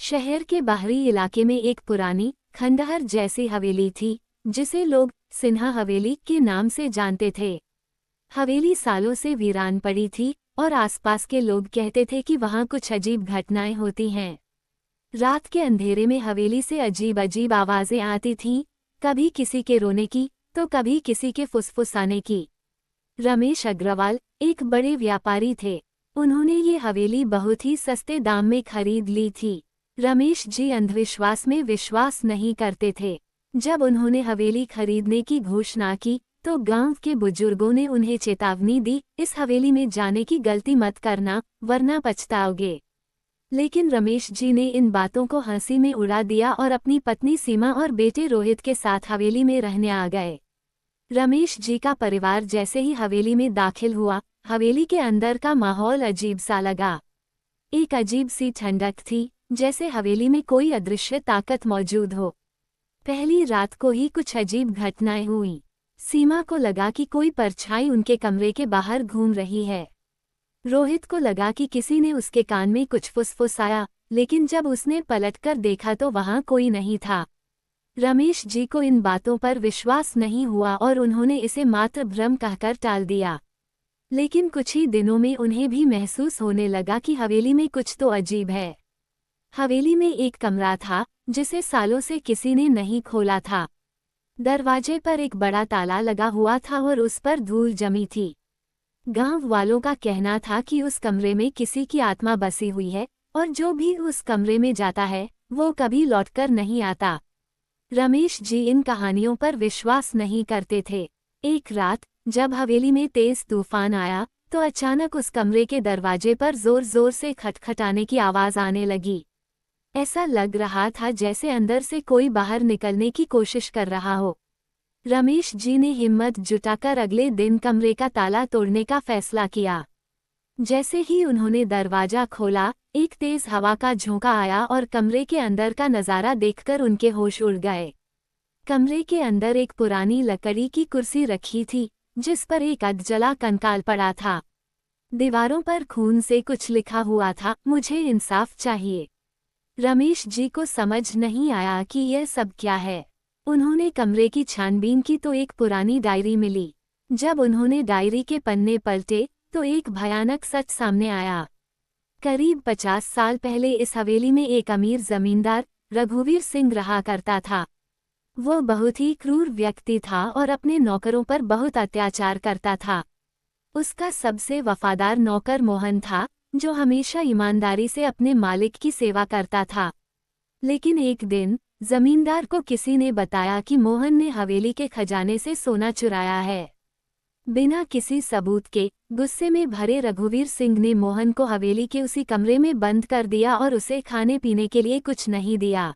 शहर के बाहरी इलाके में एक पुरानी खंडहर जैसी हवेली थी, जिसे लोग सिन्हा हवेली के नाम से जानते थे। हवेली सालों से वीरान पड़ी थी और आसपास के लोग कहते थे कि वहां कुछ अजीब घटनाएं होती हैं। रात के अंधेरे में हवेली से अजीब अजीब आवाजें आती थीं, कभी किसी के रोने की तो कभी किसी के फुसफुसाने की। रमेश अग्रवाल एक बड़े व्यापारी थे। उन्होंने ये हवेली बहुत ही सस्ते दाम में खरीद ली थी। रमेश जी अंधविश्वास में विश्वास नहीं करते थे। जब उन्होंने हवेली खरीदने की घोषणा की तो गांव के बुजुर्गों ने उन्हें चेतावनी दी, इस हवेली में जाने की गलती मत करना वरना पछताओगे। लेकिन रमेश जी ने इन बातों को हंसी में उड़ा दिया और अपनी पत्नी सीमा और बेटे रोहित के साथ हवेली में रहने आ गए। रमेश जी का परिवार जैसे ही हवेली में दाखिल हुआ, हवेली के अंदर का माहौल अजीब सा लगा। एक अजीब सी ठंडक थी, जैसे हवेली में कोई अदृश्य ताकत मौजूद हो। पहली रात को ही कुछ अजीब घटनाएं हुईं। सीमा को लगा कि कोई परछाई उनके कमरे के बाहर घूम रही है। रोहित को लगा कि किसी ने उसके कान में कुछ फुसफुसाया, लेकिन जब उसने पलटकर देखा तो वहां कोई नहीं था। रमेश जी को इन बातों पर विश्वास नहीं हुआ और उन्होंने इसे मात्र भ्रम कहकर टाल दिया। लेकिन कुछ ही दिनों में उन्हें भी महसूस होने लगा कि हवेली में कुछ तो अजीब है। हवेली में एक कमरा था जिसे सालों से किसी ने नहीं खोला था। दरवाजे पर एक बड़ा ताला लगा हुआ था और उस पर धूल जमी थी। गांव वालों का कहना था कि उस कमरे में किसी की आत्मा बसी हुई है और जो भी उस कमरे में जाता है वो कभी लौटकर नहीं आता। रमेश जी इन कहानियों पर विश्वास नहीं करते थे। एक रात जब हवेली में तेज तूफान आया तो अचानक उस कमरे के दरवाजे पर जोर जोर से खटखटाने की आवाज आने लगी। ऐसा लग रहा था जैसे अंदर से कोई बाहर निकलने की कोशिश कर रहा हो। रमेश जी ने हिम्मत जुटाकर अगले दिन कमरे का ताला तोड़ने का फैसला किया। जैसे ही उन्होंने दरवाजा खोला, एक तेज हवा का झोंका आया और कमरे के अंदर का नज़ारा देखकर उनके होश उड़ गए। कमरे के अंदर एक पुरानी लकड़ी की कुर्सी रखी थी, जिस पर एक अधजला कंकाल पड़ा था। दीवारों पर खून से कुछ लिखा हुआ था, मुझे इंसाफ चाहिए। रमेश जी को समझ नहीं आया कि यह सब क्या है। उन्होंने कमरे की छानबीन की तो एक पुरानी डायरी मिली। जब उन्होंने डायरी के पन्ने पलटे तो एक भयानक सच सामने आया। करीब 50 साल पहले इस हवेली में एक अमीर जमींदार रघुवीर सिंह रहा करता था। वो बहुत ही क्रूर व्यक्ति था और अपने नौकरों पर बहुत अत्याचार करता था। उसका सबसे वफादार नौकर मोहन था, जो हमेशा ईमानदारी से अपने मालिक की सेवा करता था। लेकिन एक दिन जमींदार को किसी ने बताया कि मोहन ने हवेली के खजाने से सोना चुराया है। बिना किसी सबूत के गुस्से में भरे रघुवीर सिंह ने मोहन को हवेली के उसी कमरे में बंद कर दिया और उसे खाने पीने के लिए कुछ नहीं दिया।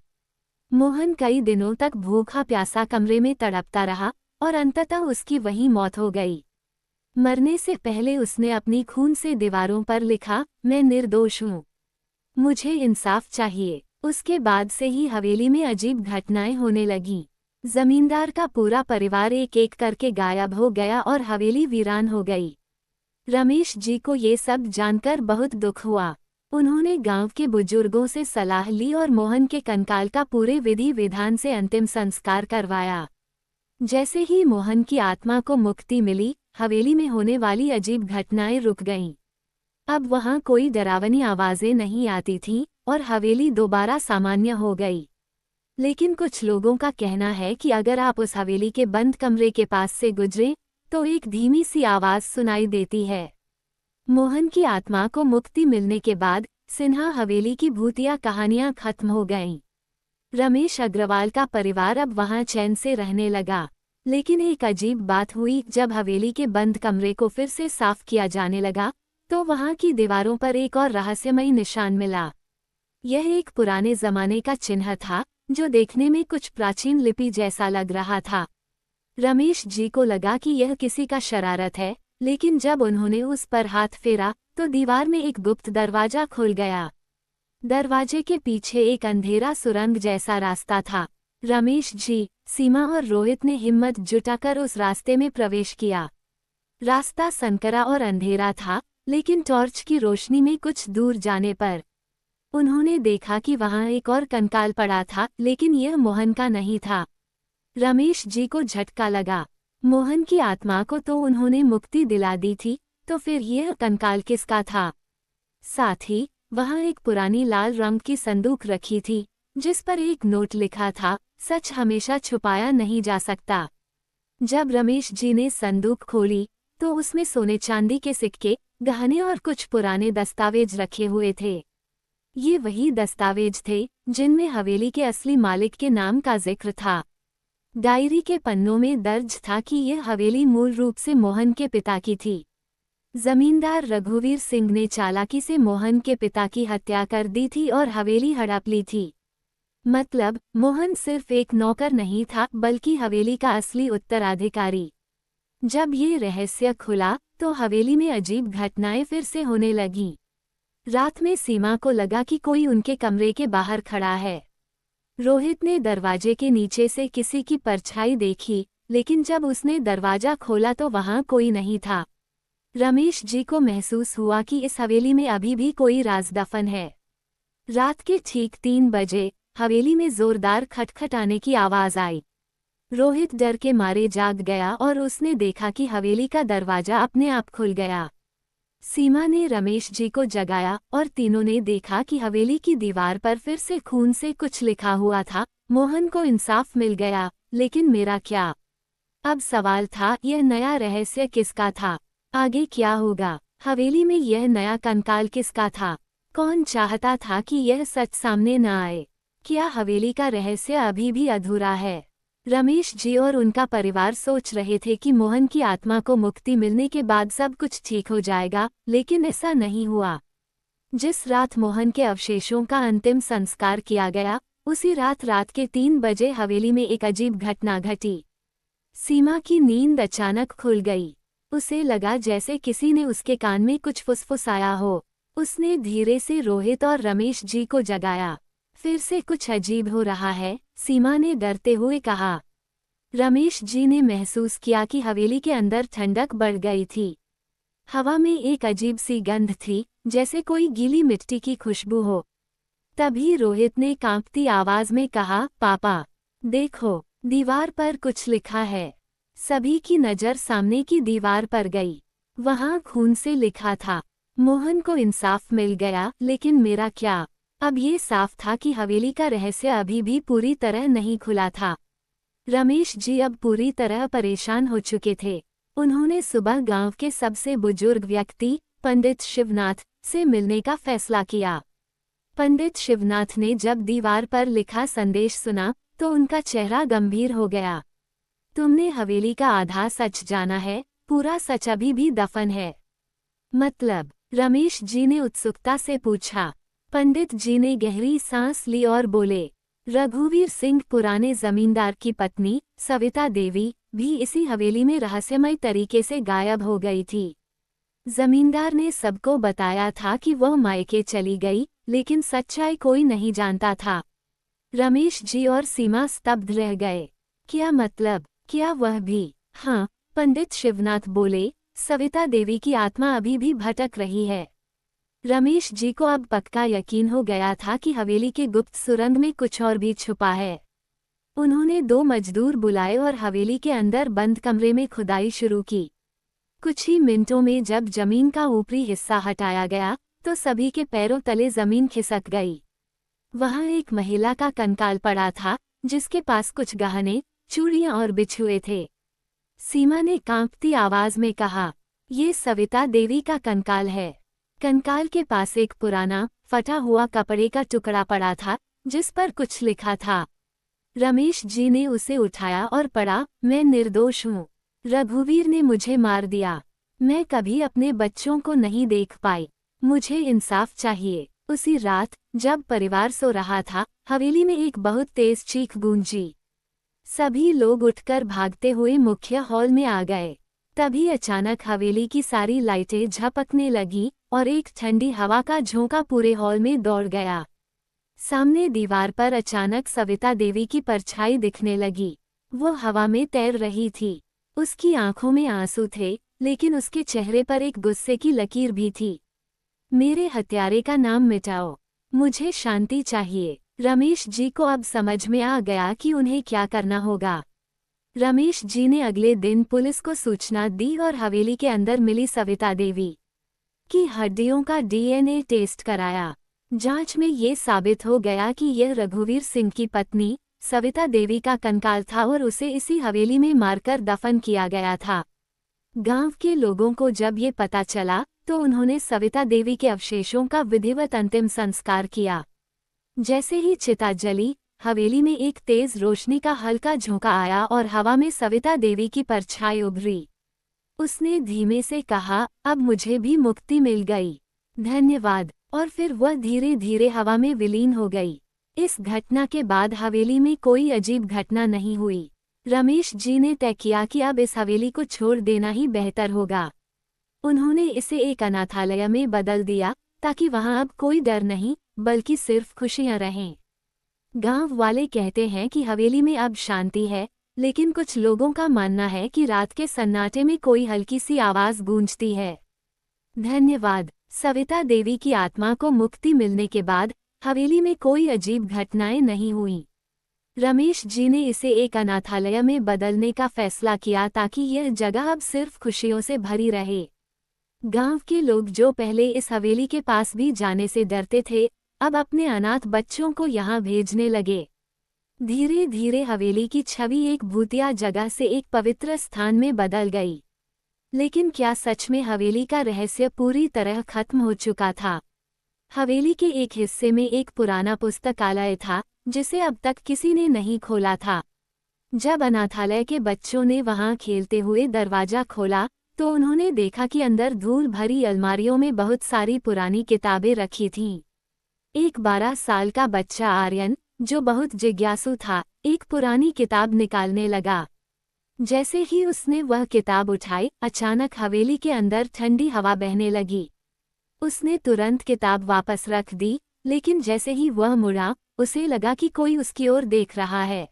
मोहन कई दिनों तक भूखा प्यासा कमरे में तड़पता रहा और अंततः उसकी वहीं मौत हो गई। मरने से पहले उसने अपनी खून से दीवारों पर लिखा, मैं निर्दोष हूँ, मुझे इंसाफ चाहिए। उसके बाद से ही हवेली में अजीब घटनाएं होने लगीं। जमींदार का पूरा परिवार एक एक करके गायब हो गया और हवेली वीरान हो गई। रमेश जी को ये सब जानकर बहुत दुख हुआ। उन्होंने गांव के बुजुर्गों से सलाह ली और मोहन के कंकाल का पूरे विधि विधान से अंतिम संस्कार करवाया। जैसे ही मोहन की आत्मा को मुक्ति मिली, हवेली में होने वाली अजीब घटनाएं रुक गईं। अब वहां कोई डरावनी आवाजें नहीं आती थीं और हवेली दोबारा सामान्य हो गई। लेकिन कुछ लोगों का कहना है कि अगर आप उस हवेली के बंद कमरे के पास से गुजरें तो एक धीमी सी आवाज सुनाई देती है। मोहन की आत्मा को मुक्ति मिलने के बाद सिन्हा हवेली की भूतिया कहानियां खत्म हो गईं। रमेश अग्रवाल का परिवार अब वहां चैन से रहने लगा। लेकिन एक अजीब बात हुई, जब हवेली के बंद कमरे को फिर से साफ किया जाने लगा तो वहां की दीवारों पर एक और रहस्यमयी निशान मिला। यह एक पुराने जमाने का चिन्ह था, जो देखने में कुछ प्राचीन लिपि जैसा लग रहा था। रमेश जी को लगा कि यह किसी का शरारत है, लेकिन जब उन्होंने उस पर हाथ फेरा तो दीवार में एक गुप्त दरवाजा खुल गया। दरवाजे के पीछे एक अंधेरा सुरंग जैसा रास्ता था। रमेश जी, सीमा और रोहित ने हिम्मत जुटाकर उस रास्ते में प्रवेश किया। रास्ता संकरा और अंधेरा था, लेकिन टॉर्च की रोशनी में कुछ दूर जाने पर उन्होंने देखा कि वहां एक और कंकाल पड़ा था, लेकिन यह मोहन का नहीं था। रमेश जी को झटका लगा। मोहन की आत्मा को तो उन्होंने मुक्ति दिला दी थी, तो फिर यह कंकाल किसका था? साथ ही वहां एक पुरानी लाल रंग की संदूक रखी थी, जिस पर एक नोट लिखा था, सच हमेशा छुपाया नहीं जा सकता। जब रमेश जी ने संदूक खोली तो उसमें सोने चांदी के सिक्के, गहने और कुछ पुराने दस्तावेज रखे हुए थे। ये वही दस्तावेज थे जिनमें हवेली के असली मालिक के नाम का जिक्र था। डायरी के पन्नों में दर्ज था कि यह हवेली मूल रूप से मोहन के पिता की थी। जमींदार रघुवीर सिंह ने चालाकी से मोहन के पिता की हत्या कर दी थी और हवेली हड़प ली थी। मतलब मोहन सिर्फ एक नौकर नहीं था, बल्कि हवेली का असली उत्तराधिकारी। जब ये रहस्य खुला तो हवेली में अजीब घटनाएं फिर से होने लगीं। रात में सीमा को लगा कि कोई उनके कमरे के बाहर खड़ा है। रोहित ने दरवाजे के नीचे से किसी की परछाई देखी, लेकिन जब उसने दरवाजा खोला तो वहां कोई नहीं था। रमेश जी को महसूस हुआ कि इस हवेली में अभी भी कोई राज दफन है। रात के ठीक 3 बजे हवेली में जोरदार खटखटाने की आवाज आई। रोहित डर के मारे जाग गया और उसने देखा कि हवेली का दरवाजा अपने आप खुल गया। सीमा ने रमेश जी को जगाया और तीनों ने देखा कि हवेली की दीवार पर फिर से खून से कुछ लिखा हुआ था। मोहन को इंसाफ मिल गया, लेकिन मेरा क्या? अब सवाल था, यह नया रहस्य किसका था? आगे क्या होगा? हवेली में यह नया कंकाल किसका था? कौन चाहता था कि यह सच सामने न आए? क्या हवेली का रहस्य अभी भी अधूरा है? रमेश जी और उनका परिवार सोच रहे थे कि मोहन की आत्मा को मुक्ति मिलने के बाद सब कुछ ठीक हो जाएगा, लेकिन ऐसा नहीं हुआ। जिस रात मोहन के अवशेषों का अंतिम संस्कार किया गया, उसी रात के 3 बजे हवेली में एक अजीब घटना घटी। सीमा की नींद अचानक खुल गई। उसे लगा जैसे किसी ने उसके कान में कुछ फुसफुसाया हो। उसने धीरे से रोहित और रमेश जी को जगाया। फिर से कुछ अजीब हो रहा है, सीमा ने डरते हुए कहा। रमेश जी ने महसूस किया कि हवेली के अंदर ठंडक बढ़ गई थी। हवा में एक अजीब सी गंध थी, जैसे कोई गीली मिट्टी की खुशबू हो। तभी रोहित ने कांपती आवाज में कहा, पापा, देखो, दीवार पर कुछ लिखा है। सभी की नज़र सामने की दीवार पर गई। वहां खून से लिखा था, मोहन को इंसाफ मिल गया, लेकिन मेरा क्या? अब ये साफ था कि हवेली का रहस्य अभी भी पूरी तरह नहीं खुला था। रमेश जी अब पूरी तरह परेशान हो चुके थे। उन्होंने सुबह गांव के सबसे बुजुर्ग व्यक्ति पंडित शिवनाथ से मिलने का फैसला किया। पंडित शिवनाथ ने जब दीवार पर लिखा संदेश सुना तो उनका चेहरा गंभीर हो गया। तुमने हवेली का आधा सच जाना है, पूरा सच अभी भी दफन है। मतलब? रमेश जी ने उत्सुकता से पूछा। पंडित जी ने गहरी सांस ली और बोले, रघुवीर सिंह पुराने जमींदार की पत्नी सविता देवी भी इसी हवेली में रहस्यमय तरीके से गायब हो गई थी। जमींदार ने सबको बताया था कि वह मायके चली गई, लेकिन सच्चाई कोई नहीं जानता था। रमेश जी और सीमा स्तब्ध रह गए। क्या मतलब? क्या वह भी? हाँ, पंडित शिवनाथ बोले, सविता देवी की आत्मा अभी भी भटक रही है। रमेश जी को अब पक्का यकीन हो गया था कि हवेली के गुप्त सुरंग में कुछ और भी छुपा है। उन्होंने 2 मजदूर बुलाए और हवेली के अंदर बंद कमरे में खुदाई शुरू की। कुछ ही मिनटों में जब जमीन का ऊपरी हिस्सा हटाया गया तो सभी के पैरों तले जमीन खिसक गई। वहां एक महिला का कंकाल पड़ा था, जिसके पास कुछ गहने, चूड़ियां और बिछुए थे। सीमा ने कांपती आवाज में कहा, ये सविता देवी का कंकाल है। कंकाल के पास एक पुराना, फटा हुआ कपड़े का टुकड़ा पड़ा था, जिस पर कुछ लिखा था। रमेश जी ने उसे उठाया और पढ़ा, मैं निर्दोष हूँ। रघुवीर ने मुझे मार दिया। मैं कभी अपने बच्चों को नहीं देख पाई। मुझे इंसाफ चाहिए। उसी रात, जब परिवार सो रहा था, हवेली में एक बहुत तेज चीख गूंजी। सभी लोग उठकर भागते हुए मुख्य हॉल में आ गए। तभी अचानक हवेली की सारी लाइटें झपकने लगी और एक ठंडी हवा का झोंका पूरे हॉल में दौड़ गया। सामने दीवार पर अचानक सविता देवी की परछाई दिखने लगी। वो हवा में तैर रही थी। उसकी आंखों में आंसू थे, लेकिन उसके चेहरे पर एक गुस्से की लकीर भी थी। मेरे हत्यारे का नाम मिटाओ। मुझे शांति चाहिए। रमेश जी को अब समझ में आ गया कि उन्हें क्या करना होगा। रमेश जी ने अगले दिन पुलिस को सूचना दी और हवेली के अंदर मिली सविता देवी की हड्डियों का डीएनए टेस्ट कराया। जांच में ये साबित हो गया कि यह रघुवीर सिंह की पत्नी सविता देवी का कंकाल था और उसे इसी हवेली में मारकर दफन किया गया था। गांव के लोगों को जब ये पता चला तो उन्होंने सविता देवी के अवशेषों का विधिवत अंतिम संस्कार किया। जैसे ही चिता जली, हवेली में एक तेज रोशनी का हल्का झोंका आया और हवा में सविता देवी की परछाई उभरी। उसने धीमे से कहा, अब मुझे भी मुक्ति मिल गई, धन्यवाद। और फिर वह धीरे धीरे हवा में विलीन हो गई। इस घटना के बाद हवेली में कोई अजीब घटना नहीं हुई। रमेश जी ने तय किया कि अब इस हवेली को छोड़ देना ही बेहतर होगा। उन्होंने इसे एक अनाथालय में बदल दिया ताकि वहां अब कोई डर नहीं बल्कि सिर्फ खुशियां रहें। गांव वाले कहते हैं कि हवेली में अब शांति है, लेकिन कुछ लोगों का मानना है कि रात के सन्नाटे में कोई हल्की सी आवाज गूंजती है। धन्यवाद। सविता देवी की आत्मा को मुक्ति मिलने के बाद हवेली में कोई अजीब घटनाएं नहीं हुईं। रमेश जी ने इसे एक अनाथालय में बदलने का फैसला किया ताकि यह जगह अब सिर्फ खुशियों से भरी रहे। गांव के लोग जो पहले इस हवेली के पास भी जाने से डरते थे, अब अपने अनाथ बच्चों को यहाँ भेजने लगे। धीरे धीरे हवेली की छवि एक भूतिया जगह से एक पवित्र स्थान में बदल गई। लेकिन क्या सच में हवेली का रहस्य पूरी तरह खत्म हो चुका था? हवेली के एक हिस्से में एक पुराना पुस्तकालय था जिसे अब तक किसी ने नहीं खोला था। जब अनाथालय के बच्चों ने वहां खेलते हुए दरवाजा खोला तो उन्होंने देखा कि अंदर धूल भरी अलमारियों में बहुत सारी पुरानी किताबें रखी थीं। एक 12 साल का बच्चा आर्यन, जो बहुत जिज्ञासु था, एक पुरानी किताब निकालने लगा। जैसे ही उसने वह किताब उठाई, अचानक हवेली के अंदर ठंडी हवा बहने लगी। उसने तुरंत किताब वापस रख दी, लेकिन जैसे ही वह मुड़ा, उसे लगा कि कोई उसकी ओर देख रहा है।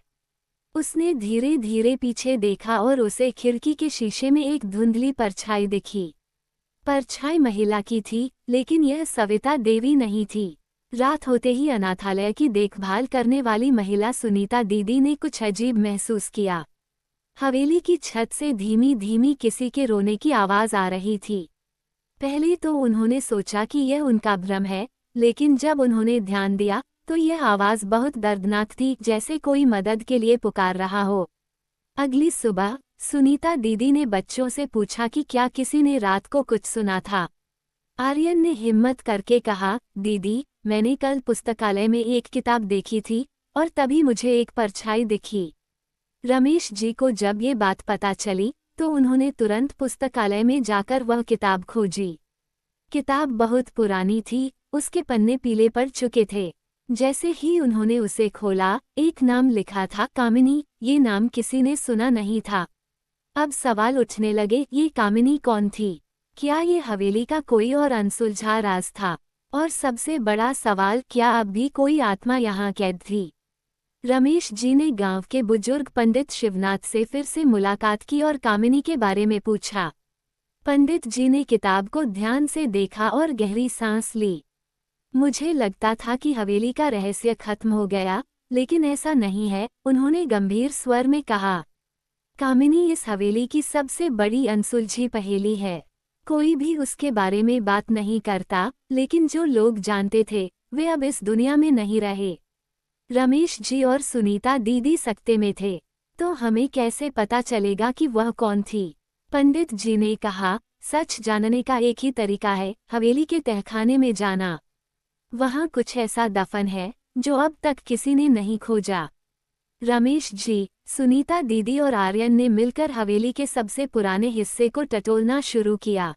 उसने धीरे धीरे पीछे देखा और उसे खिड़की के शीशे में एक धुंधली परछाई दिखी। परछाई महिला की थी, लेकिन यह सविता देवी नहीं थी। रात होते ही अनाथालय की देखभाल करने वाली महिला सुनीता दीदी ने कुछ अजीब महसूस किया। हवेली की छत से धीमी धीमी किसी के रोने की आवाज आ रही थी। पहले तो उन्होंने सोचा कि यह उनका भ्रम है, लेकिन जब उन्होंने ध्यान दिया तो यह आवाज बहुत दर्दनाक थी, जैसे कोई मदद के लिए पुकार रहा हो। अगली सुबह सुनीता दीदी ने बच्चों से पूछा कि क्या किसी ने रात को कुछ सुना था। आर्यन ने हिम्मत करके कहा, दीदी, मैंने कल पुस्तकालय में एक किताब देखी थी और तभी मुझे एक परछाई दिखी। रमेश जी को जब ये बात पता चली तो उन्होंने तुरंत पुस्तकालय में जाकर वह किताब खोजी। किताब बहुत पुरानी थी, उसके पन्ने पीले पड़ चुके थे। जैसे ही उन्होंने उसे खोला, एक नाम लिखा था, कामिनी। ये नाम किसी ने सुना नहीं था। अब सवाल उठने लगे, ये कामिनी कौन थी? क्या ये हवेली का कोई और अनसुलझा राज था? और सबसे बड़ा सवाल, क्या अब भी कोई आत्मा यहाँ कैद थी? रमेश जी ने गांव के बुजुर्ग पंडित शिवनाथ से फिर से मुलाकात की और कामिनी के बारे में पूछा। पंडित जी ने किताब को ध्यान से देखा और गहरी सांस ली। मुझे लगता था कि हवेली का रहस्य खत्म हो गया, लेकिन ऐसा नहीं है, उन्होंने गंभीर स्वर में कहा। कामिनी इस हवेली की सबसे बड़ी अनसुलझी पहेली है। कोई भी उसके बारे में बात नहीं करता, लेकिन जो लोग जानते थे वे अब इस दुनिया में नहीं रहे। रमेश जी और सुनीता दीदी सकते में थे, तो हमें कैसे पता चलेगा कि वह कौन थी? पंडित जी ने कहा, सच जानने का एक ही तरीका है, हवेली के तहखाने में जाना। वहाँ कुछ ऐसा दफन है जो अब तक किसी ने नहीं खोजा। रमेश जी, सुनीता दीदी और आर्यन ने मिलकर हवेली के सबसे पुराने हिस्से को टटोलना शुरू किया।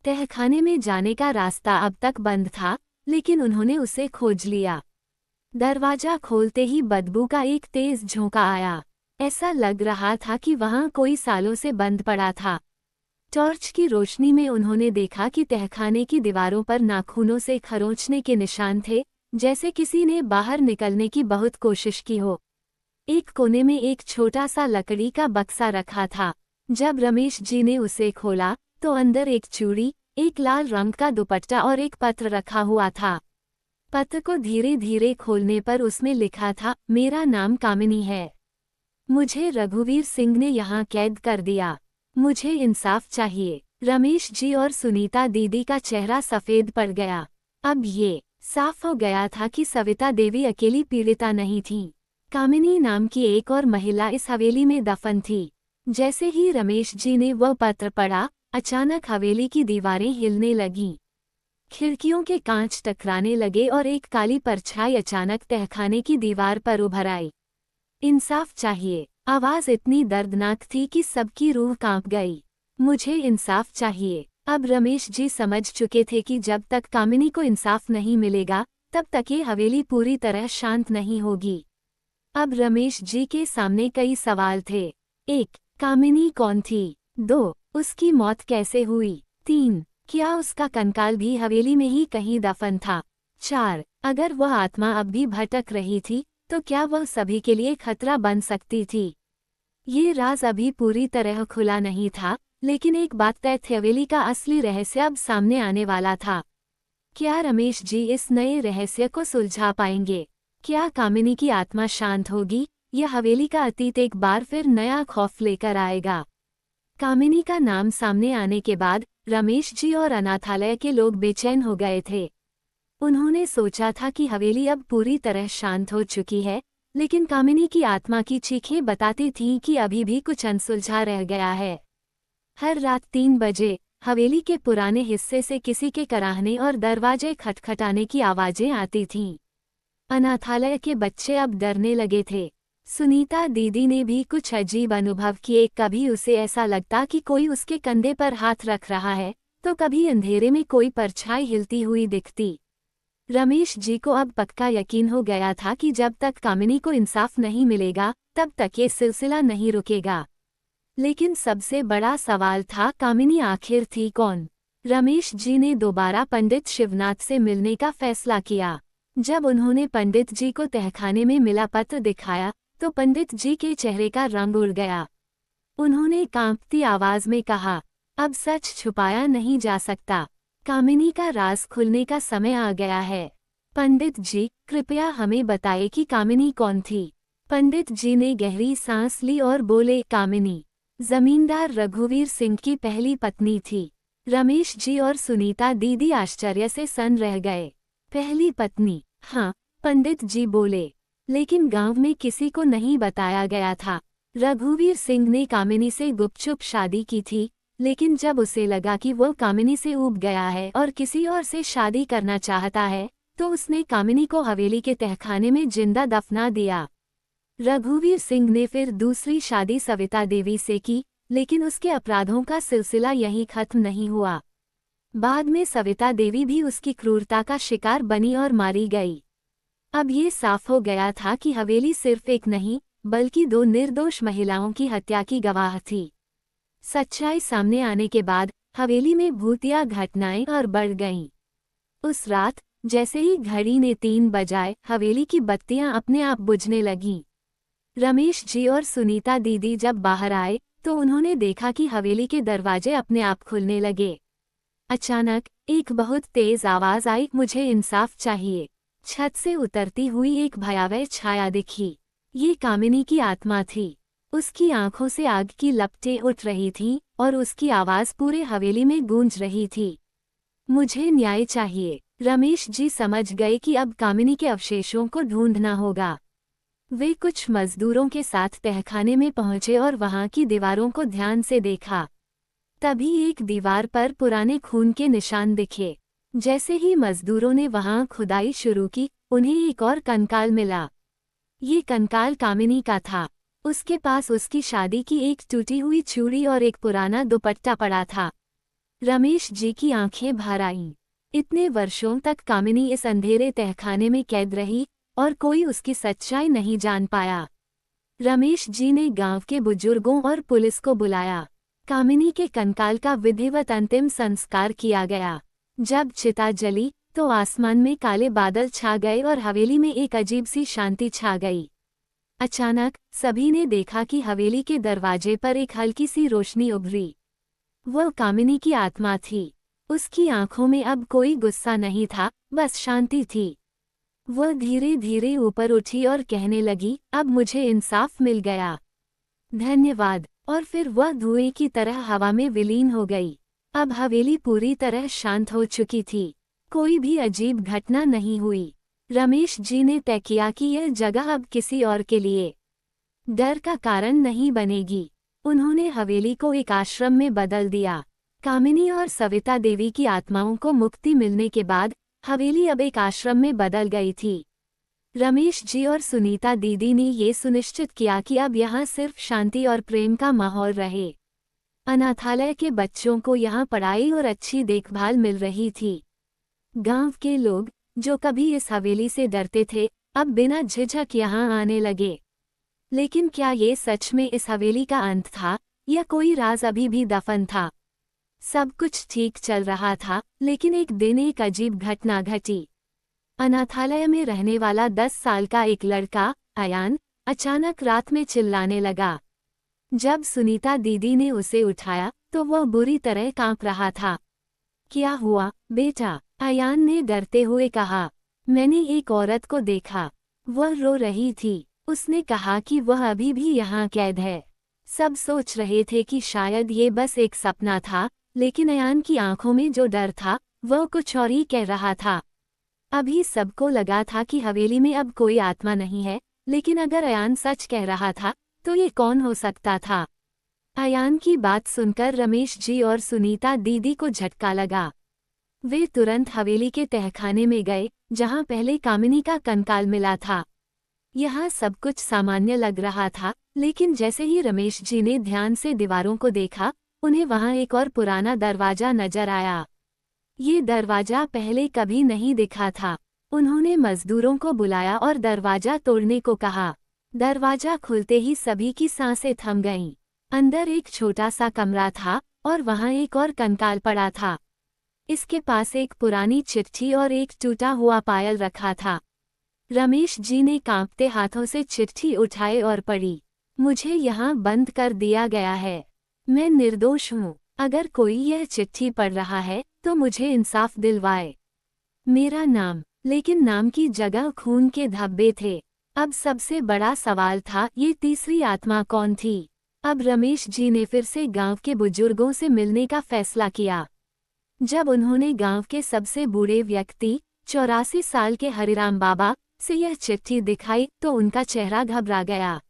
तहखाने में जाने का रास्ता अब तक बंद था, लेकिन उन्होंने उसे खोज लिया। दरवाजा खोलते ही बदबू का एक तेज झोंका आया। ऐसा लग रहा था कि वहां कोई सालों से बंद पड़ा था। टॉर्च की रोशनी में उन्होंने देखा कि तहखाने की दीवारों पर नाखूनों से खरोंचने के निशान थे, जैसे किसी ने बाहर निकलने की बहुत कोशिश की हो। एक कोने में एक छोटा सा लकड़ी का बक्सा रखा था। जब रमेश जी ने उसे खोला तो अंदर एक चूड़ी, एक लाल रंग का दुपट्टा और एक पत्र रखा हुआ था। पत्र को धीरे धीरे खोलने पर उसमें लिखा था, मेरा नाम कामिनी है। मुझे रघुवीर सिंह ने यहाँ कैद कर दिया। मुझे इंसाफ चाहिए। रमेश जी और सुनीता दीदी का चेहरा सफेद पड़ गया। अब ये साफ हो गया था कि सविता देवी अकेली पीड़िता नहीं थी। कामिनी नाम की एक और महिला इस हवेली में दफन थी। जैसे ही रमेश जी ने वह पत्र पढ़ा, अचानक हवेली की दीवारें हिलने लगीं। खिड़कियों के कांच टकराने लगे और एक काली परछाई अचानक तहखाने की दीवार पर उभर आई। इंसाफ चाहिए। आवाज इतनी दर्दनाक थी कि सबकी रूह कांप गई। मुझे इंसाफ चाहिए। अब रमेश जी समझ चुके थे कि जब तक कामिनी को इंसाफ नहीं मिलेगा, तब तक ये हवेली पूरी तरह शांत नहीं होगी। अब रमेश जी के सामने कई सवाल थे। 1. कामिनी कौन थी? 2. उसकी मौत कैसे हुई? 3. क्या उसका कंकाल भी हवेली में ही कहीं दफन था? 4. अगर वह आत्मा अब भी भटक रही थी, तो क्या वह सभी के लिए खतरा बन सकती थी? ये राज अभी पूरी तरह खुला नहीं था, लेकिन एक बात तय थी, हवेली का असली रहस्य अब सामने आने वाला था। क्या रमेश जी इस नए रहस्य को सुलझा पाएंगे? क्या कामिनी की आत्मा शांत होगी, या हवेली का अतीत एक बार फिर नया खौफ लेकर आएगा? कामिनी का नाम सामने आने के बाद रमेश जी और अनाथालय के लोग बेचैन हो गए थे। उन्होंने सोचा था कि हवेली अब पूरी तरह शांत हो चुकी है, लेकिन कामिनी की आत्मा की चीखें बताती थीं कि अभी भी कुछ अनसुलझा रह गया है। हर रात 3 बजे हवेली के पुराने हिस्से से किसी के कराहने और दरवाजे खटखटाने की आवाजें आती थीं। अनाथालय के बच्चे अब डरने लगे थे। सुनीता दीदी ने भी कुछ अजीब अनुभव किए। कभी उसे ऐसा लगता कि कोई उसके कंधे पर हाथ रख रहा है, तो कभी अंधेरे में कोई परछाई हिलती हुई दिखती। रमेश जी को अब पक्का यकीन हो गया था कि जब तक कामिनी को इंसाफ नहीं मिलेगा, तब तक ये सिलसिला नहीं रुकेगा। लेकिन सबसे बड़ा सवाल था, कामिनी आखिर थी कौन? रमेश जी ने दोबारा पंडित शिवनाथ से मिलने का फैसला किया। जब उन्होंने पंडित जी को तहखाने में मिला पत्र दिखाया, तो पंडित जी के चेहरे का रंग उड़ गया। उन्होंने कांपती आवाज में कहा, अब सच छुपाया नहीं जा सकता। कामिनी का राज खुलने का समय आ गया है। पंडित जी, कृपया हमें बताइए कि कामिनी कौन थी? पंडित जी ने गहरी सांस ली और बोले, कामिनी जमींदार रघुवीर सिंह की पहली पत्नी थी। रमेश जी और सुनीता दीदी आश्चर्य से सन रह गए। पहली पत्नी? हाँ, पंडित जी बोले, लेकिन गांव में किसी को नहीं बताया गया था। रघुवीर सिंह ने कामिनी से गुपचुप शादी की थी, लेकिन जब उसे लगा कि वो कामिनी से ऊब गया है और किसी और से शादी करना चाहता है, तो उसने कामिनी को हवेली के तहखाने में जिंदा दफना दिया। रघुवीर सिंह ने फिर दूसरी शादी सविता देवी से की, लेकिन उसके अपराधों का सिलसिला यहीं खत्म नहीं हुआ। बाद में सविता देवी भी उसकी क्रूरता का शिकार बनी और मारी गई। अब ये साफ हो गया था कि हवेली सिर्फ एक नहीं, बल्कि 2 निर्दोष महिलाओं की हत्या की गवाह थी। सच्चाई सामने आने के बाद हवेली में भूतिया घटनाएं और बढ़ गईं। उस रात जैसे ही घड़ी ने 3 बजाए, हवेली की बत्तियां अपने आप बुझने लगीं। रमेश जी और सुनीता दीदी जब बाहर आए, तो उन्होंने देखा कि हवेली के दरवाजे अपने आप खुलने लगे। अचानक एक बहुत तेज आवाज आई, मुझे इंसाफ चाहिए। छत से उतरती हुई एक भयावह छाया दिखी। ये कामिनी की आत्मा थी। उसकी आंखों से आग की लपटें उठ रही थीं और उसकी आवाज पूरे हवेली में गूंज रही थी। मुझे न्याय चाहिए। रमेश जी समझ गए कि अब कामिनी के अवशेषों को ढूंढना होगा। वे कुछ मजदूरों के साथ तहखाने में पहुंचे और वहां की दीवारों को ध्यान से देखा। तभी एक दीवार पर पुराने खून के निशान दिखे। जैसे ही मजदूरों ने वहां खुदाई शुरू की, उन्हें एक और कंकाल मिला। ये कंकाल कामिनी का था। उसके पास उसकी शादी की एक टूटी हुई चूड़ी और एक पुराना दुपट्टा पड़ा था। रमेश जी की आंखें भर आईं। इतने वर्षों तक कामिनी इस अंधेरे तहखाने में कैद रही और कोई उसकी सच्चाई नहीं जान पाया। रमेश जी ने गांव के बुजुर्गों और पुलिस को बुलाया। कामिनी के कंकाल का विधिवत अंतिम संस्कार किया गया। जब चिता जली, तो आसमान में काले बादल छा गए और हवेली में एक अजीब सी शांति छा गई। अचानक सभी ने देखा कि हवेली के दरवाजे पर एक हल्की सी रोशनी उभरी। वह कामिनी की आत्मा थी। उसकी आंखों में अब कोई गुस्सा नहीं था, बस शांति थी। वह धीरे धीरे ऊपर उठी और कहने लगी, अब मुझे इंसाफ मिल गया, धन्यवाद। और फिर वह धुएं की तरह हवा में विलीन हो गई। अब हवेली पूरी तरह शांत हो चुकी थी। कोई भी अजीब घटना नहीं हुई। रमेश जी ने तय किया कि यह जगह अब किसी और के लिए डर का कारण नहीं बनेगी। उन्होंने हवेली को एक आश्रम में बदल दिया। कामिनी और सविता देवी की आत्माओं को मुक्ति मिलने के बाद हवेली अब एक आश्रम में बदल गई थी। रमेश जी और सुनीता दीदी ने ये सुनिश्चित किया कि अब यहाँ सिर्फ शांति और प्रेम का माहौल रहे। अनाथालय के बच्चों को यहाँ पढ़ाई और अच्छी देखभाल मिल रही थी। गांव के लोग, जो कभी इस हवेली से डरते थे, अब बिना झिझक यहाँ आने लगे। लेकिन क्या ये सच में इस हवेली का अंत था, या कोई राज अभी भी दफन था? सब कुछ ठीक चल रहा था, लेकिन एक दिन एक अजीब घटना घटी। अनाथालय में रहने वाला 10 साल का एक लड़का, अयान, अचानक रात में चिल्लाने लगा। जब सुनीता दीदी ने उसे उठाया तो वह बुरी तरह कांप रहा था। क्या हुआ बेटा? अयान ने डरते हुए कहा। मैंने एक औरत को देखा, वह रो रही थी। उसने कहा कि वह अभी भी यहाँ कैद है। सब सोच रहे थे कि शायद ये बस एक सपना था, लेकिन अयान की आंखों में जो डर था वह कुछ और ही कह रहा था। अभी सबको लगा था कि हवेली में अब कोई आत्मा नहीं है, लेकिन अगर अयान सच कह रहा था तो ये कौन हो सकता था? अयान की बात सुनकर रमेश जी और सुनीता दीदी को झटका लगा। वे तुरंत हवेली के तहखाने में गए, जहां पहले कामिनी का कंकाल मिला था। यहाँ सब कुछ सामान्य लग रहा था, लेकिन जैसे ही रमेश जी ने ध्यान से दीवारों को देखा, उन्हें वहां एक और पुराना दरवाजा नजर आया। ये दरवाजा पहले कभी नहीं दिखा था। उन्होंने मजदूरों को बुलाया और दरवाजा तोड़ने को कहा। दरवाजा खुलते ही सभी की सांसें थम गईं। अंदर एक छोटा सा कमरा था और वहां एक और कंकाल पड़ा था। इसके पास एक पुरानी चिट्ठी और एक टूटा हुआ पायल रखा था। रमेश जी ने कांपते हाथों से चिट्ठी उठाई और पढ़ी। मुझे यहाँ बंद कर दिया गया है। मैं निर्दोष हूँ। अगर कोई यह चिट्ठी पढ़ रहा है तो मुझे इंसाफ दिलवाए। मेरा नाम, लेकिन नाम की जगह खून के धब्बे थे। अब सबसे बड़ा सवाल था, ये तीसरी आत्मा कौन थी? अब रमेश जी ने फिर से गांव के बुजुर्गों से मिलने का फैसला किया। जब उन्होंने गांव के सबसे बूढ़े व्यक्ति 84 साल के हरिराम बाबा से यह चिट्ठी दिखाई तो उनका चेहरा घबरा गया।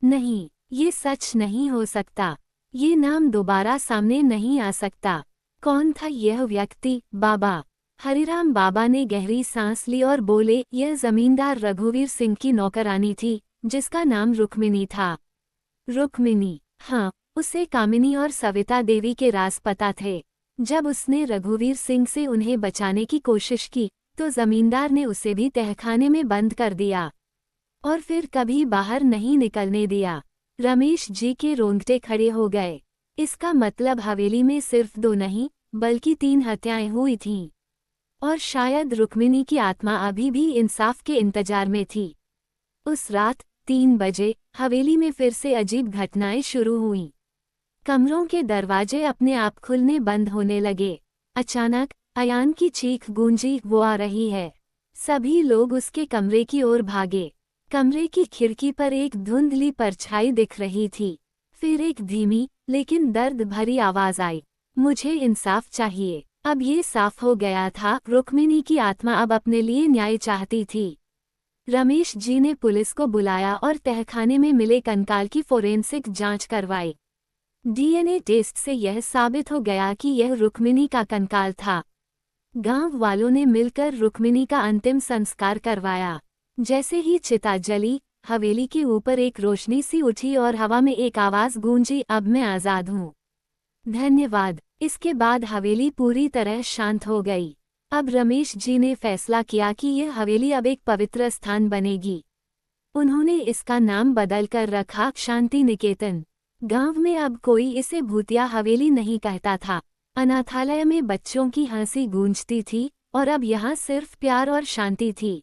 नहीं, ये सच नहीं हो सकता। ये नाम दोबारा सामने नहीं आ सकता। कौन था यह व्यक्ति? बाबा। हरिराम बाबा ने गहरी सांस ली और बोले, यह जमींदार रघुवीर सिंह की नौकरानी थी, जिसका नाम रुक्मिनी था। रुक्मिनी? हाँ, उसे कामिनी और सविता देवी के राज पता थे। जब उसने रघुवीर सिंह से उन्हें बचाने की कोशिश की तो जमींदार ने उसे भी तहखाने में बंद कर दिया और फिर कभी बाहर नहीं निकलने दिया। रमेश जी के रोंगटे खड़े हो गए। इसका मतलब हवेली में सिर्फ 2 नहीं, बल्कि 3 हत्याएं हुई थीं। और शायद रुक्मिनी की आत्मा अभी भी इंसाफ के इंतजार में थी। उस रात 3 बजे हवेली में फिर से अजीब घटनाएं शुरू हुईं। कमरों के दरवाजे अपने आप खुलने बंद होने लगे। अचानक अयान की चीख गूंजी, वो आ रही है। सभी लोग उसके कमरे की ओर भागे। कमरे की खिड़की पर एक धुंधली परछाई दिख रही थी। फिर एक धीमी लेकिन दर्द भरी आवाज आई, मुझे इंसाफ चाहिए। अब ये साफ हो गया था, रुक्मिनी की आत्मा अब अपने लिए न्याय चाहती थी। रमेश जी ने पुलिस को बुलाया और तहखाने में मिले कंकाल की फोरेंसिक जांच करवाई। डीएनए टेस्ट से यह साबित हो गया कि यह रुक्मिनी का कंकाल था। गांव वालों ने मिलकर रुक्मिनी का अंतिम संस्कार करवाया। जैसे ही चिता जली, हवेली के ऊपर एक रोशनी सी उठी और हवा में एक आवाज गूंजी, अब मैं आजाद हूँ। धन्यवाद। इसके बाद हवेली पूरी तरह शांत हो गई। अब रमेश जी ने फैसला किया कि यह हवेली अब एक पवित्र स्थान बनेगी। उन्होंने इसका नाम बदलकर रखा शांति निकेतन। गांव में अब कोई इसे भूतिया हवेली नहीं कहता था। अनाथालय में बच्चों की हंसी गूंजती थी और अब यहाँ सिर्फ प्यार और शांति थी।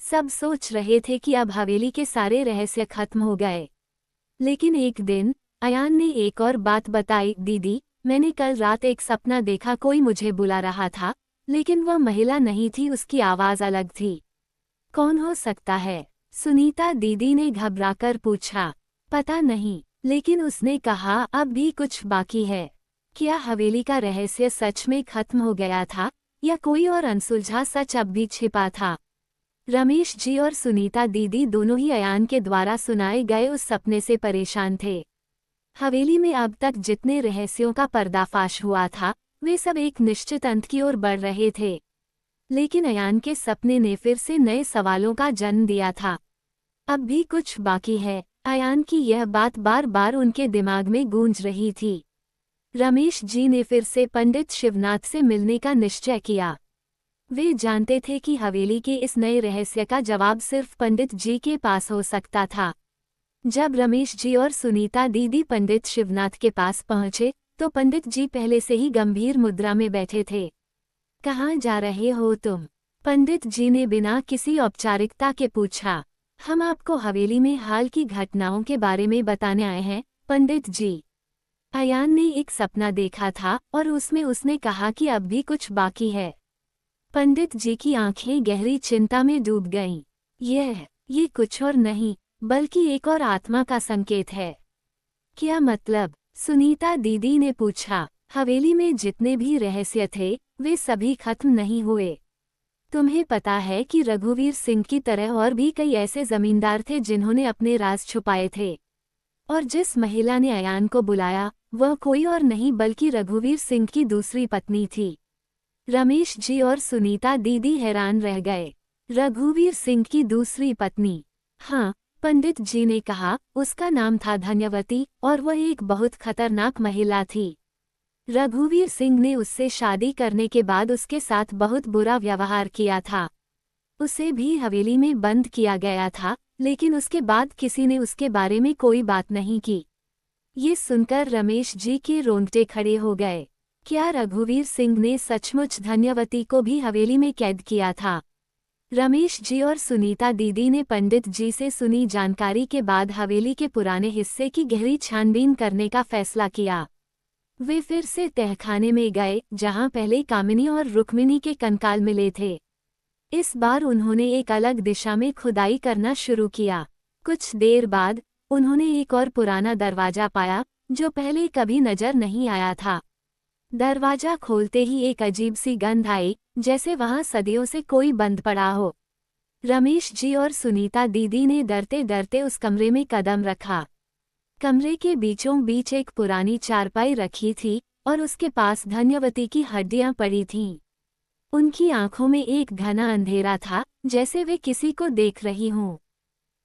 सब सोच रहे थे कि अब हवेली के सारे रहस्य खत्म हो गए। लेकिन एक दिन अयान ने एक और बात बताई। दीदी, मैंने कल रात एक सपना देखा, कोई मुझे बुला रहा था, लेकिन वह महिला नहीं थी, उसकी आवाज़ अलग थी। कौन हो सकता है? सुनीता दीदी ने घबराकर पूछा। पता नहीं, लेकिन उसने कहा अब भी कुछ बाकी है। क्या हवेली का रहस्य सच में खत्म हो गया था या कोई और अनसुलझा सच अब भी छिपा था? रमेश जी और सुनीता दीदी दोनों ही अयान के द्वारा सुनाए गए उस सपने से परेशान थे। हवेली में अब तक जितने रहस्यों का पर्दाफाश हुआ था वे सब एक निश्चित अंत की ओर बढ़ रहे थे, लेकिन अयान के सपने ने फिर से नए सवालों का जन्म दिया था। अब भी कुछ बाकी है, अयान की यह बात बार बार उनके दिमाग में गूंज रही थी। रमेश जी ने फिर से पंडित शिवनाथ से मिलने का निश्चय किया। वे जानते थे कि हवेली के इस नए रहस्य का जवाब सिर्फ पंडित जी के पास हो सकता था। जब रमेश जी और सुनीता दीदी पंडित शिवनाथ के पास पहुंचे तो पंडित जी पहले से ही गंभीर मुद्रा में बैठे थे। कहाँ जा रहे हो तुम? पंडित जी ने बिना किसी औपचारिकता के पूछा। हम आपको हवेली में हाल की घटनाओं के बारे में बताने आए हैं, पंडित जी। अयान ने एक सपना देखा था और उसमें उसने कहा कि अब भी कुछ बाकी है। पंडित जी की आंखें गहरी चिंता में डूब गईं। ये कुछ और नहीं बल्कि एक और आत्मा का संकेत है। क्या मतलब? सुनीता दीदी ने पूछा। हवेली में जितने भी रहस्य थे वे सभी खत्म नहीं हुए। तुम्हें पता है कि रघुवीर सिंह की तरह और भी कई ऐसे जमींदार थे जिन्होंने अपने राज छुपाए थे, और जिस महिला ने अयान को बुलाया वह कोई और नहीं बल्कि रघुवीर सिंह की दूसरी पत्नी थी। रमेश जी और सुनीता दीदी हैरान रह गए। रघुवीर सिंह की दूसरी पत्नी? हाँ, पंडित जी ने कहा, उसका नाम था धन्यवती और वह एक बहुत खतरनाक महिला थी। रघुवीर सिंह ने उससे शादी करने के बाद उसके साथ बहुत बुरा व्यवहार किया था। उसे भी हवेली में बंद किया गया था, लेकिन उसके बाद किसी ने उसके बारे में कोई बात नहीं की। ये सुनकर रमेश जी के रोंगटे खड़े हो गए। क्या रघुवीर सिंह ने सचमुच धन्यवती को भी हवेली में कैद किया था? रमेश जी और सुनीता दीदी ने पंडित जी से सुनी जानकारी के बाद हवेली के पुराने हिस्से की गहरी छानबीन करने का फैसला किया। वे फिर से तहखाने में गए जहां पहले कामिनी और रुक्मिणी के कंकाल मिले थे। इस बार उन्होंने एक अलग दिशा में खुदाई करना शुरू किया। कुछ देर बाद उन्होंने एक और पुराना दरवाजा पाया जो पहले कभी नजर नहीं आया था। दरवाजा खोलते ही एक अजीब सी गंध आई, जैसे वहां सदियों से कोई बंद पड़ा हो। रमेश जी और सुनीता दीदी ने डरते डरते उस कमरे में कदम रखा। कमरे के बीचों बीच एक पुरानी चारपाई रखी थी और उसके पास धन्यवती की हड्डियां पड़ी थीं। उनकी आंखों में एक घना अंधेरा था, जैसे वे किसी को देख रही हों।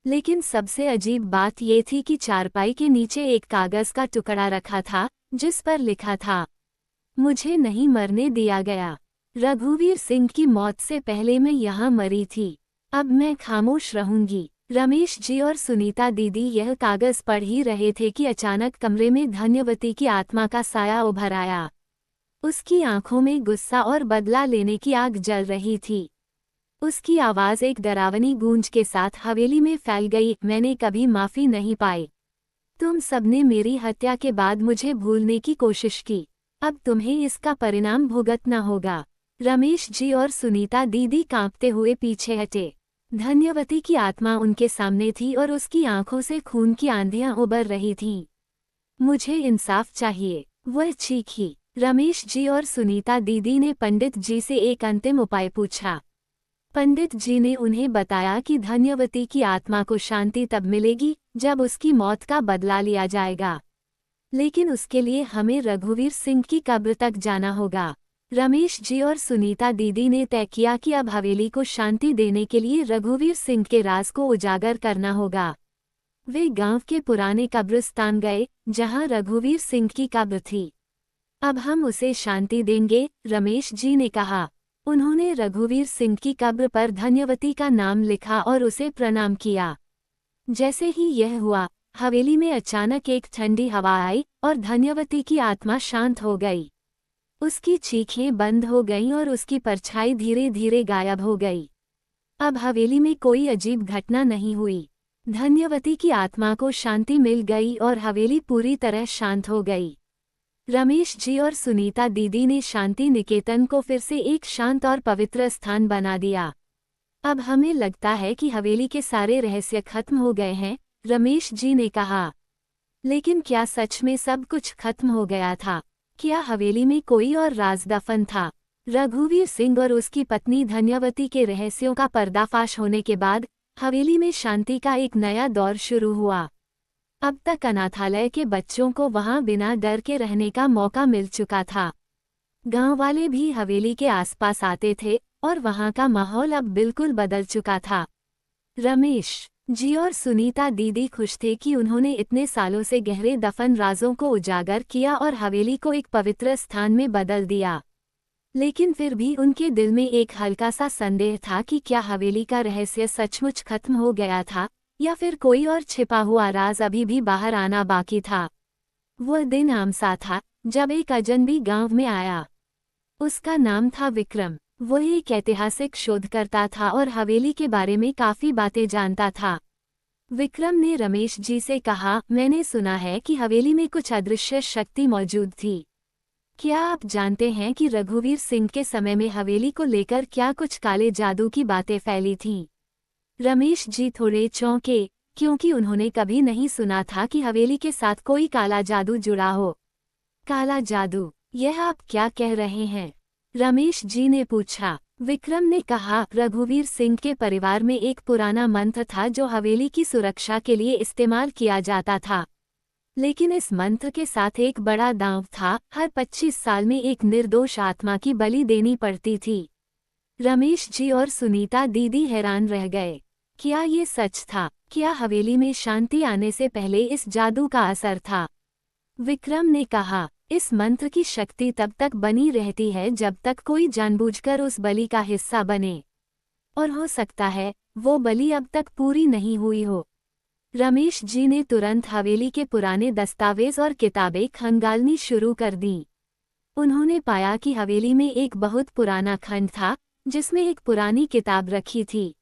लेकिन सबसे अजीब बात ये थी कि चारपाई के नीचे एक कागज का टुकड़ा रखा था जिस पर लिखा था, मुझे नहीं मरने दिया गया। रघुवीर सिंह की मौत से पहले मैं यहाँ मरी थी, अब मैं खामोश रहूंगी। रमेश जी और सुनीता दीदी यह कागज पढ़ ही रहे थे कि अचानक कमरे में धन्यवती की आत्मा का साया उभर आया। उसकी आंखों में गुस्सा और बदला लेने की आग जल रही थी। उसकी आवाज एक डरावनी गूंज के साथ हवेली में फैल गई, मैंने कभी माफी नहीं पाई। तुम सबने मेरी हत्या के बाद मुझे भूलने की कोशिश की, अब तुम्हें इसका परिणाम भुगतना होगा। रमेश जी और सुनीता दीदी कांपते हुए पीछे हटे। धन्यवती की आत्मा उनके सामने थी और उसकी आंखों से खून की आंधियां उबर रही थीं। मुझे इंसाफ चाहिए, वह चीखी। रमेश जी और सुनीता दीदी ने पंडित जी से एक अंतिम उपाय पूछा। पंडित जी ने उन्हें बताया कि धन्यवती की आत्मा को शांति तब मिलेगी जब उसकी मौत का बदला लिया जाएगा, लेकिन उसके लिए हमें रघुवीर सिंह की कब्र तक जाना होगा। रमेश जी और सुनीता दीदी ने तय किया कि अब हवेली को शांति देने के लिए रघुवीर सिंह के राज को उजागर करना होगा। वे गांव के पुराने कब्रिस्तान गए जहां रघुवीर सिंह की कब्र थी। अब हम उसे शांति देंगे, रमेश जी ने कहा। उन्होंने रघुवीर सिंह की कब्र पर धन्यवती का नाम लिखा और उसे प्रणाम किया। जैसे ही यह हुआ, हवेली में अचानक एक ठंडी हवा आई और धन्यवती की आत्मा शांत हो गई। उसकी चीखें बंद हो गईं और उसकी परछाई धीरे धीरे गायब हो गई। अब हवेली में कोई अजीब घटना नहीं हुई। धन्यवती की आत्मा को शांति मिल गई और हवेली पूरी तरह शांत हो गई। रमेश जी और सुनीता दीदी ने शांति निकेतन को फिर से एक शांत और पवित्र स्थान बना दिया। अब हमें लगता है कि हवेली के सारे रहस्य खत्म हो गए हैं, रमेश जी ने कहा। लेकिन क्या सच में सब कुछ खत्म हो गया था? क्या हवेली में कोई और राज दफन था? रघुवीर सिंह और उसकी पत्नी धन्यवती के रहस्यों का पर्दाफाश होने के बाद हवेली में शांति का एक नया दौर शुरू हुआ। अब तक अनाथालय के बच्चों को वहां बिना डर के रहने का मौका मिल चुका था। गांव वाले भी हवेली के आसपास आते थे और वहां का माहौल अब बिल्कुल बदल चुका था। रमेश जी और सुनीता दीदी खुश थे कि उन्होंने इतने सालों से गहरे दफन राजों को उजागर किया और हवेली को एक पवित्र स्थान में बदल दिया। लेकिन फिर भी उनके दिल में एक हल्का सा संदेह था कि क्या हवेली का रहस्य सचमुच खत्म हो गया था या फिर कोई और छिपा हुआ राज अभी भी बाहर आना बाकी था। वह दिन आम सा था जब एक अजनबी गांव में आया। उसका नाम था विक्रम। वह एक ऐतिहासिक शोधकर्ता था और हवेली के बारे में काफी बातें जानता था। विक्रम ने रमेश जी से कहा, मैंने सुना है कि हवेली में कुछ अदृश्य शक्ति मौजूद थी। क्या आप जानते हैं कि रघुवीर सिंह के समय में हवेली को लेकर क्या कुछ काले जादू की बातें फैली थीं? रमेश जी थोड़े चौंके, क्योंकि उन्होंने कभी नहीं सुना था कि हवेली के साथ कोई काला जादू जुड़ा हो। काला जादू, यह आप क्या कह रहे हैं? रमेश जी ने पूछा। विक्रम ने कहा, रघुवीर सिंह के परिवार में एक पुराना मंत्र था जो हवेली की सुरक्षा के लिए इस्तेमाल किया जाता था। लेकिन इस मंत्र के साथ एक बड़ा दांव था, हर 25 साल में एक निर्दोष आत्मा की बलि देनी पड़ती थी। रमेश जी और सुनीता दीदी हैरान रह गए। क्या ये सच था? क्या हवेली में शांति आने से पहले इस जादू का असर था? विक्रम ने कहा, इस मंत्र की शक्ति तब तक बनी रहती है जब तक कोई जानबूझकर उस बलि का हिस्सा बने। और हो सकता है वो बलि अब तक पूरी नहीं हुई हो। रमेश जी ने तुरंत हवेली के पुराने दस्तावेज और किताबें खंगालनी शुरू कर दी। उन्होंने पाया कि हवेली में एक बहुत पुराना खंड था जिसमें एक पुरानी किताब रखी थी।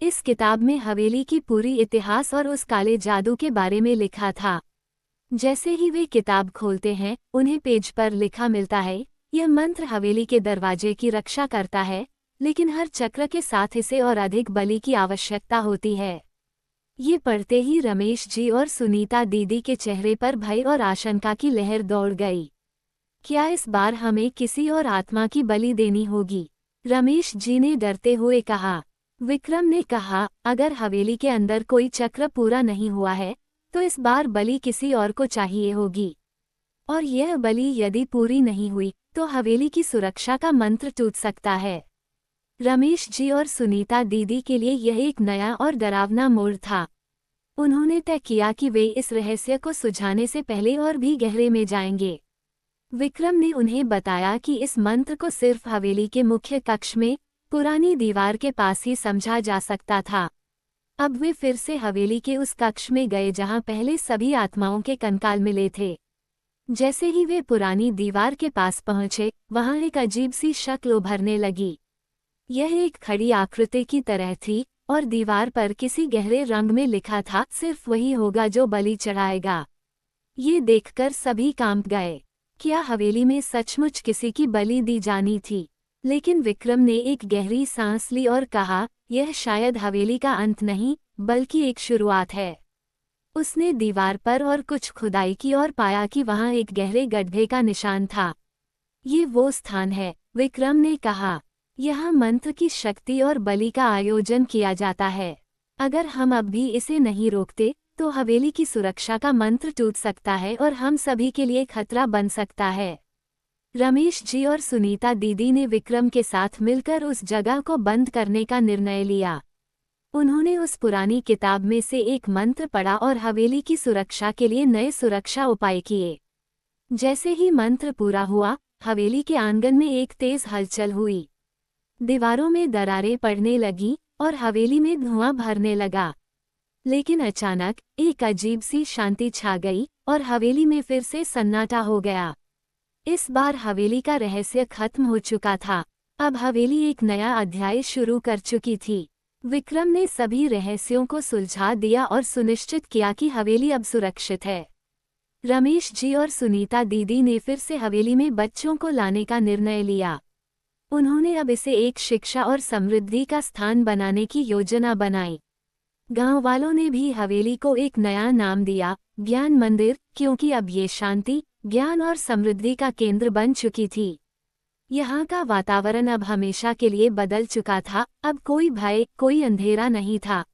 इस किताब में हवेली की पूरी इतिहास और उस काले जादू के बारे में लिखा था। जैसे ही वे किताब खोलते हैं, उन्हें पेज पर लिखा मिलता है, यह मंत्र हवेली के दरवाजे की रक्षा करता है, लेकिन हर चक्र के साथ इसे और अधिक बलि की आवश्यकता होती है। ये पढ़ते ही रमेश जी और सुनीता दीदी के चेहरे पर भय और आशंका की लहर दौड़ गई। क्या इस बार हमें किसी और आत्मा की बलि देनी होगी? रमेश जी ने डरते हुए कहा। विक्रम ने कहा, अगर हवेली के अंदर कोई चक्र पूरा नहीं हुआ है तो इस बार बलि किसी और को चाहिए होगी। और यह बलि यदि पूरी नहीं हुई तो हवेली की सुरक्षा का मंत्र टूट सकता है। रमेश जी और सुनीता दीदी के लिए यह एक नया और डरावना मोड़ था। उन्होंने तय किया कि वे इस रहस्य को सुलझाने से पहले और भी गहरे में जाएंगे। विक्रम ने उन्हें बताया कि इस मंत्र को सिर्फ हवेली के मुख्य कक्ष में पुरानी दीवार के पास ही समझा जा सकता था। अब वे फिर से हवेली के उस कक्ष में गए जहां पहले सभी आत्माओं के कंकाल मिले थे। जैसे ही वे पुरानी दीवार के पास पहुंचे, वहां एक अजीब सी शक्ल उभरने लगी। यह एक खड़ी आकृति की तरह थी और दीवार पर किसी गहरे रंग में लिखा था, सिर्फ वही होगा जो बलि चढ़ाएगा। ये देखकर सभी कांप गए। क्या हवेली में सचमुच किसी की बलि दी जानी थी? लेकिन विक्रम ने एक गहरी सांस ली और कहा, यह शायद हवेली का अंत नहीं, बल्कि एक शुरुआत है। उसने दीवार पर और कुछ खुदाई की और पाया कि वहां एक गहरे गड्ढे का निशान था। ये वो स्थान है, विक्रम ने कहा। यहाँ मंत्र की शक्ति और बलि का आयोजन किया जाता है। अगर हम अब भी इसे नहीं रोकते तो हवेली की सुरक्षा का मंत्र टूट सकता है और हम सभी के लिए खतरा बन सकता है। रमेश जी और सुनीता दीदी ने विक्रम के साथ मिलकर उस जगह को बंद करने का निर्णय लिया। उन्होंने उस पुरानी किताब में से एक मंत्र पढ़ा और हवेली की सुरक्षा के लिए नए सुरक्षा उपाय किए। जैसे ही मंत्र पूरा हुआ, हवेली के आंगन में एक तेज हलचल हुई। दीवारों में दरारें पड़ने लगीं और हवेली में धुआं भरने लगा। लेकिन अचानक एक अजीब सी शांति छा गई और हवेली में फिर से सन्नाटा हो गया। इस बार हवेली का रहस्य खत्म हो चुका था। अब हवेली एक नया अध्याय शुरू कर चुकी थी। विक्रम ने सभी रहस्यों को सुलझा दिया और सुनिश्चित किया कि हवेली अब सुरक्षित है। रमेश जी और सुनीता दीदी ने फिर से हवेली में बच्चों को लाने का निर्णय लिया। उन्होंने अब इसे एक शिक्षा और समृद्धि का स्थान बनाने की योजना बनाई। गांव वालों ने भी हवेली को एक नया नाम दिया, ज्ञान मंदिर, क्योंकि अब ये शांति, ज्ञान और समृद्धि का केंद्र बन चुकी थी। यहाँ का वातावरण अब हमेशा के लिए बदल चुका था, अब कोई भय, कोई अंधेरा नहीं था।